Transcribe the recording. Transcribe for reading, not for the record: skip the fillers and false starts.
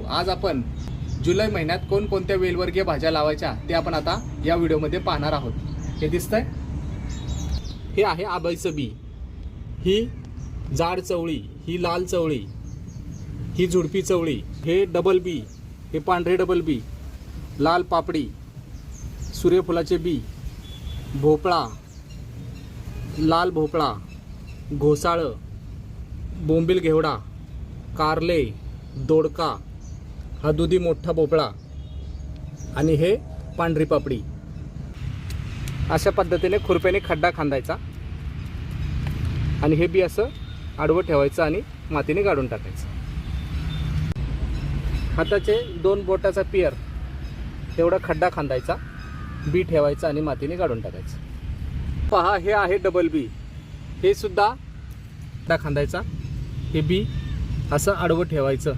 आज आपण जुलै महिन्यात कोणकोणत्या वेलवर्गीय भाज्या लावायच्या ते आपण आता या व्हिडिओमध्ये पाहणार आहोत। हे दिसतंय, हे आहे आबईचं बी, ही जाड चवळी, ही लाल चवळी, ही झुडपी चवळी, हे डबल बी, हे पांढरे डबल बी, लाल पापडी, सूर्यफुलाचे बी, भोपळा, लाल भोपळा, घोसाळं, बोंबील घेवडा, कारले, दोडका, हा दुधी मोठा भोपळा आणि हे पांढरी पापडी। अशा पद्धतीने खुरप्याने खड्डा खांदायचा आणि हे बी असं आडवं ठेवायचं आणि मातीने गाडून टाकायचं। हाताचे 2 बोटाचा पियर तेवढा खड्डा खांदायचा, बी ठेवायचा आणि मातीने गाडून टाकायचं। पहा, हे आहे डबल बी, हे सुद्धा खड्डा खांदायचा, हे बी असं आडवं ठेवायचं